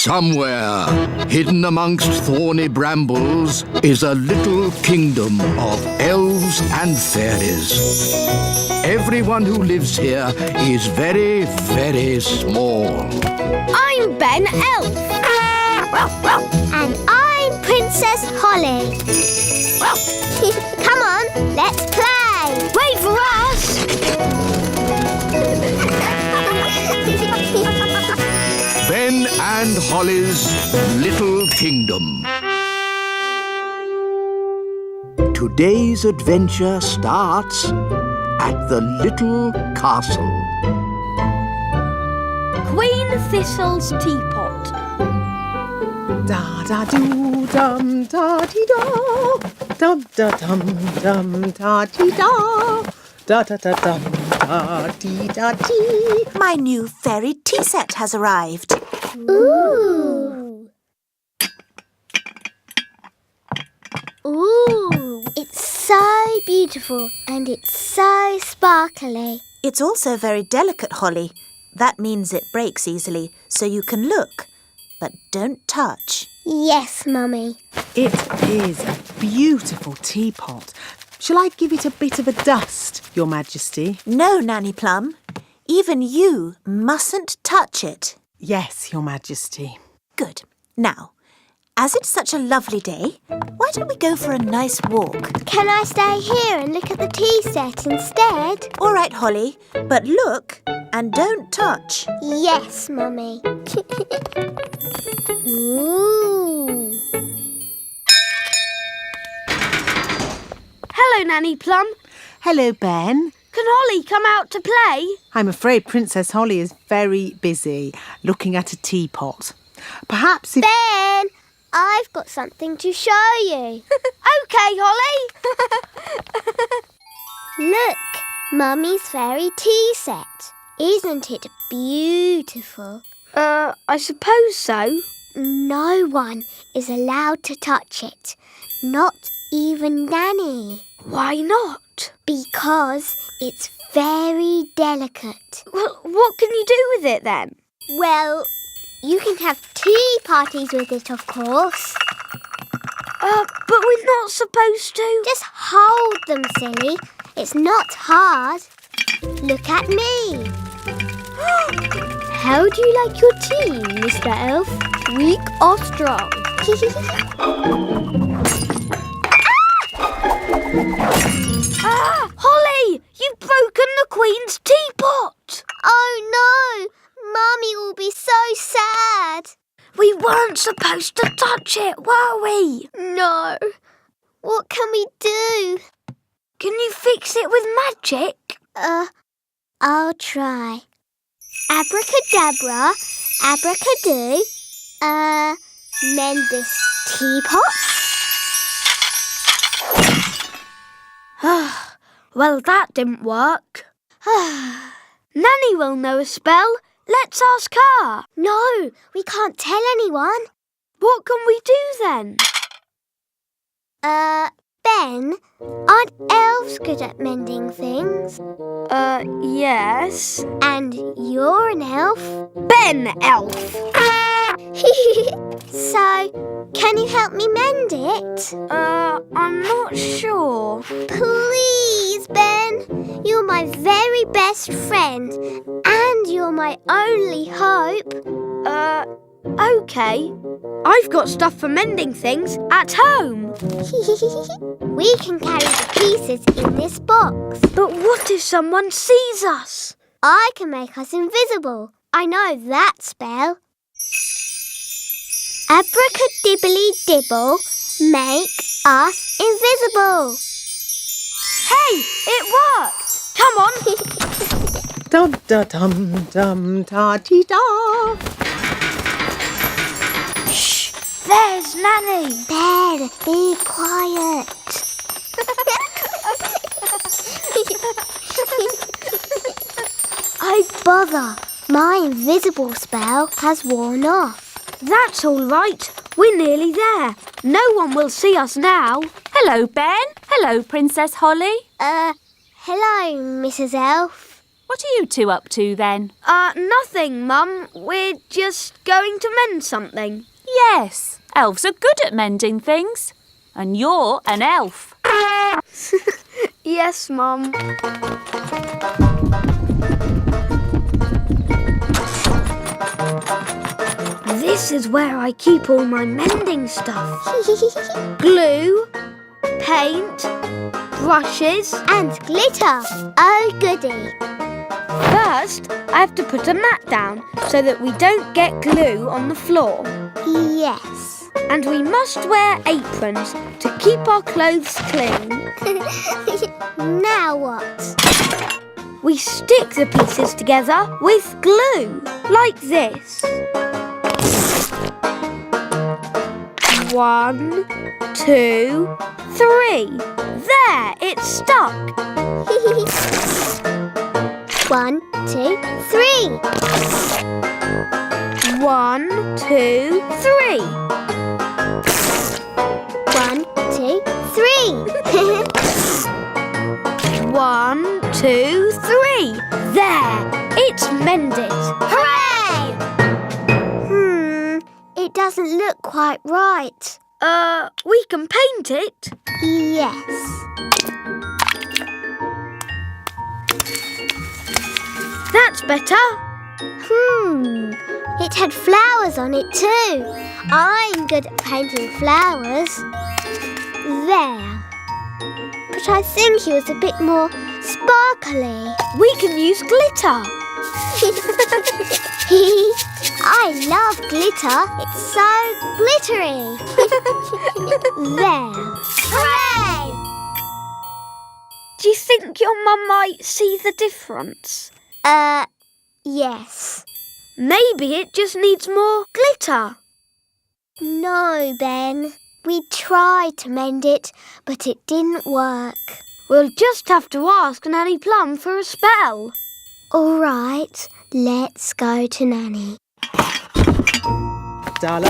Somewhere, hidden amongst thorny brambles, is a little kingdom of elves and fairies. Everyone who lives here is very, very small. I'm Ben Elf. And I'm Princess Holly. Come on, let's play. Wait for us. Ben and Holly's Little Kingdom. Today's adventure starts at the little castle. Queen Thistle's Teapot. Da-da-doo-dum-da-dee-da. Dum-da-dum-dum-da-dee-da. Da-da-da-dum-da-dee-da-dee. My new fairy tea set has arrived. Ooh. Ooh. It's so beautiful and it's so sparkly. It's also very delicate, Holly. That means it breaks easily, so you can look, but don't touch. Yes, Mummy. It is a beautiful teapot. Shall I give it a bit of a dust, Your Majesty? No, Nanny Plum. Even you mustn't touch it. Yes, Your Majesty. Good. Now, as it's such a lovely day, why don't we go for a nice walk? Can I stay here and look at the tea set instead? All right, Holly, but look and don't touch. Yes, Mummy. Ooh. Hello, Nanny Plum. Hello, Ben. Can Holly come out to play? I'm afraid Princess Holly is very busy looking at a teapot. Perhaps if... Ben, I've got something to show you. OK, Holly. Look, Mummy's fairy tea set. Isn't it beautiful? I suppose so. No one is allowed to touch it. Not even Nanny. Why not? Because it's very delicate. Well, what can you do with it then? Well, you can have tea parties with it, of course. But we're not supposed to. Just hold them, silly. It's not hard. Look at me. How do you like your tea, Mr. Elf? Weak or strong? Holly, you've broken the Queen's teapot. Oh, no. Mummy will be so sad. We weren't supposed to touch it, were we? No. What can we do? Can you fix it with magic? I'll try. Abracadabra, abracadoo. Mend this teapot. Well, that didn't work. Nanny will know a spell. Let's ask her. No, we can't tell anyone. What can we do then? Ben, aren't elves good at mending things? Yes. And you're an elf? Ben Elf. So, can you help me mend it? I'm not sure. Please, Ben. You're my very best friend. And you're my only hope. OK. I've got stuff for mending things at home. We can carry the pieces in this box. But what if someone sees us? I can make us invisible. I know that spell. Abracadibbly-dibble, make us invisible. Hey, it worked. Come on. Dum-da-dum-dum-da-dee-da. Shh, there's Nanny. Ben, be quiet. Oh, bother. My invisible spell has worn off. That's all right. We're nearly there. No one will see us now. Hello, Ben. Hello, Princess Holly. Hello, Mrs. Elf. What are you two up to then? Nothing, Mum. We're just going to mend something. Yes, elves are good at mending things. And you're an elf. Yes, Mum. This is where I keep all my mending stuff. Glue, paint, brushes. And glitter. Oh, goody. First, I have to put a mat down so that we don't get glue on the floor. Yes. And we must wear aprons to keep our clothes clean. Now what? We stick the pieces together with glue, like this. 1, 2, 3. There, it's stuck. 1, 2, 3. 1, 2, 3. 1, 2, 3. 1, 2, 3. There, it's mended. Hooray! It doesn't look quite right. We can paint it. Yes. That's better. It had flowers on it too. I'm good at painting flowers. There. But I think it was a bit more sparkly. We can use glitter. I love glitter. It's so glittery. There. Hooray! Do you think your mum might see the difference? Yes. Maybe it just needs more glitter. No, Ben. We tried to mend it, but it didn't work. We'll just have to ask Nanny Plum for a spell. All right, let's go to Nanny. There's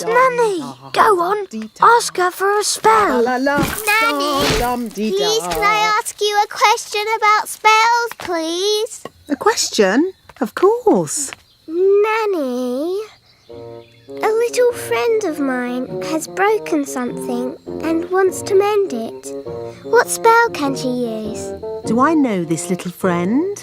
Nanny. Go on, ask her for a spell. Nanny, please can I ask you a question about spells, please? A question? Of course. Nanny, a little friend of mine has broken something and wants to mend it. What spell can she use? Do I know this little friend?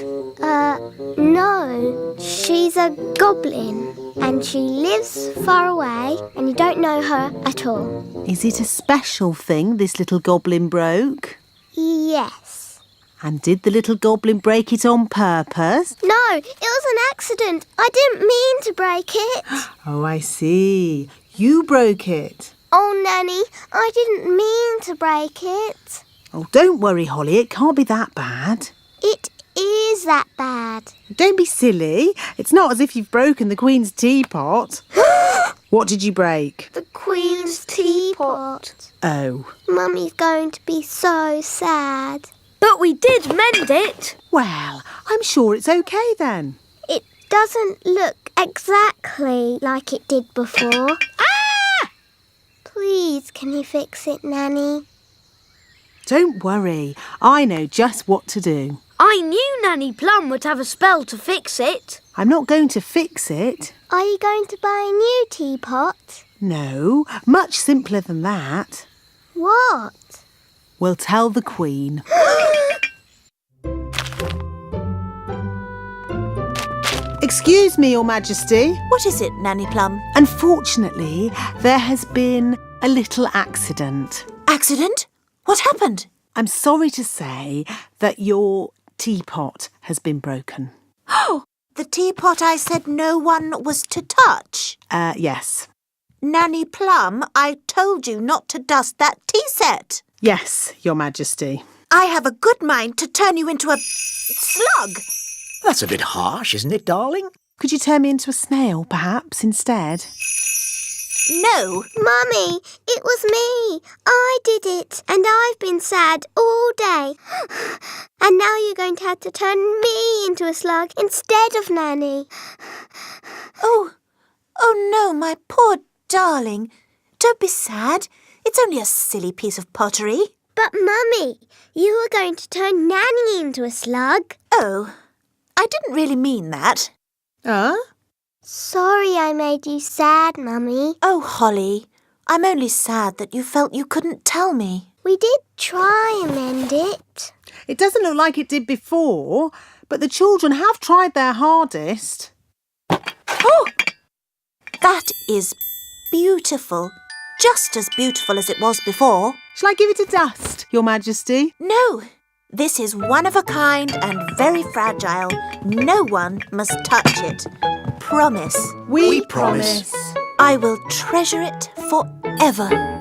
No. She's a goblin and she lives far away and you don't know her at all. Is it a special thing this little goblin broke? Yes. And did the little goblin break it on purpose? No, it was an accident. I didn't mean to break it. Oh, I see. You broke it. Oh, Nanny, I didn't mean to break it. Oh, don't worry, Holly. It can't be that bad. It is that bad. Don't be silly. It's not as if you've broken the Queen's teapot. What did you break? The Queen's teapot. Oh. Mummy's going to be so sad. But we did mend it. Well, I'm sure it's okay then. It doesn't look exactly like it did before. Ah! Please, can you fix it, Nanny? Don't worry. I know just what to do. I knew Nanny Plum would have a spell to fix it. I'm not going to fix it. Are you going to buy a new teapot? No, much simpler than that. What? We'll tell the Queen. Excuse me, Your Majesty. What is it, Nanny Plum? Unfortunately, there has been a little accident. Accident? What happened? I'm sorry to say that your teapot has been broken. Oh, the teapot I said no one was to touch. Yes. Nanny Plum, I told you not to dust that tea set. Yes, Your Majesty. I have a good mind to turn you into a slug. That's a bit harsh, isn't it, darling? Could you turn me into a snail, perhaps, instead? No. Mummy, it was me. I did it, and I've been sad all day. And now you're going to have to turn me into a slug instead of Nanny. Oh no, my poor darling. Don't be sad. It's only a silly piece of pottery. But, Mummy, you were going to turn Nanny into a slug. Oh, I didn't really mean that. Huh? Sorry I made you sad, Mummy. Oh, Holly, I'm only sad that you felt you couldn't tell me. We did try and mend it. It doesn't look like it did before, but the children have tried their hardest. Oh! That is beautiful. Just as beautiful as it was before. Shall I give it a dust, Your Majesty? No, this is one of a kind and very fragile. No one must touch it. Promise. We promise. I will treasure it forever.